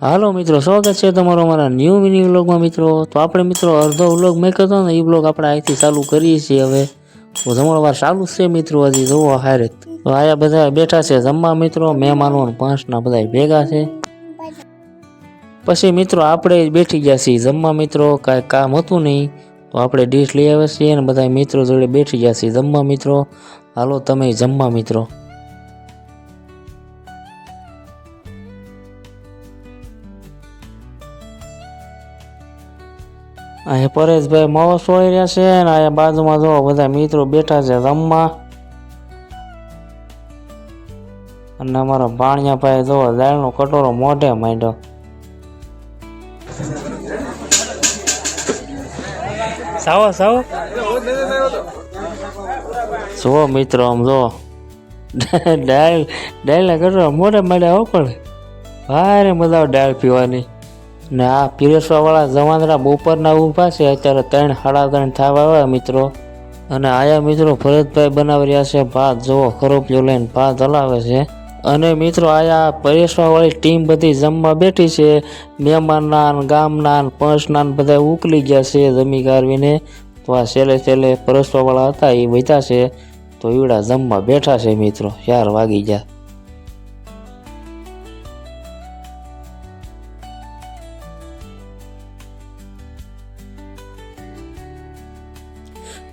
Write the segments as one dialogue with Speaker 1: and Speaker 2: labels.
Speaker 1: હાલો મિત્રો, સ્વાગત છે તમારો અમારા ન્યૂ મિની વ્લોગમાં મિત્રો. તો આપણે મિત્રો અડધો વ્લોગ મેં હતો ને એ વ્લોગ આપણે અહીંથી ચાલુ કરીએ છીએ હવે. તો જમણવાર વાર ચાલુ છે મિત્રો, હજી જોવો હારે. તો આયા બધા બેઠા છે જમવા મિત્રો, મહેમાનો 5ના બધા ભેગા છે. પછી મિત્રો આપણે બેઠી ગયા છીએ જમવા મિત્રો, કાંઈ કામ હતું નહીં તો આપણે ડીશ લઈ આવ્યા છીએ અને બધા મિત્રો જોડે બેઠી ગયા છીએ જમવા મિત્રો. હાલો તમે જમવા મિત્રો. અહીંયા પરેશભાઈ માવો સોળી રહ્યા છે અને અહીંયા બાજુમાં જો બધા મિત્રો બેઠા છે જમવા. અને અમારા ભાણિયા ભાઈ જો દાળનો કટોરો મોઢે માંડ્યો. સાવો સાવો જો મિત્રો, આમ જો દાળના કટોરા મોઢે માંડ્યા હો. પણ ભારે મજા આવે દાળ પીવાની. ને આ પીરસવા વાળા જવાનરા બપોરના ઊભા છે, અત્યારે 3 સાડા 3 થવા આવ્યા મિત્રો. અને આયા મિત્રો ભરતભાઈ બનાવી રહ્યા છે ભાત, જોવો ખરોપિયો લઈને ભાત હલાવે છે. અને મિત્રો આયા પરેશવા વાળી ટીમ બધી જમવા બેઠી છે. મહેમાનના ગામના પંચના બધા ઉકલી ગયા છે જમી કારવીને. તો આ છેલ્લે પરેશવા વાળા હતા એ વધ્યા છે, તો એવડા જમવા બેઠા છે મિત્રો. 4 વાગી ગયા.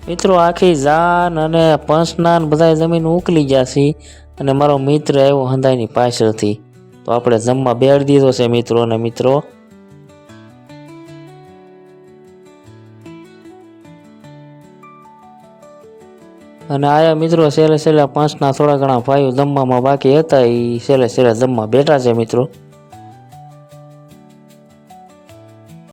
Speaker 1: મિત્રો આખી જાન અને પંચનાન બધા જમીન ઉકલી ગયા છે. અને મારો મિત્ર આવ્યો હંધાઈની પાછળથી, તો આપણે જમવા બેસાડી દીધો છે મિત્રો. અને મિત્રો અને આયા મિત્રો છેલ્લે 5ના થોડા ઘણા ભાઈઓ જમવામાં બાકી હતા, એ છેલ્લે જમવા બેઠા છે મિત્રો.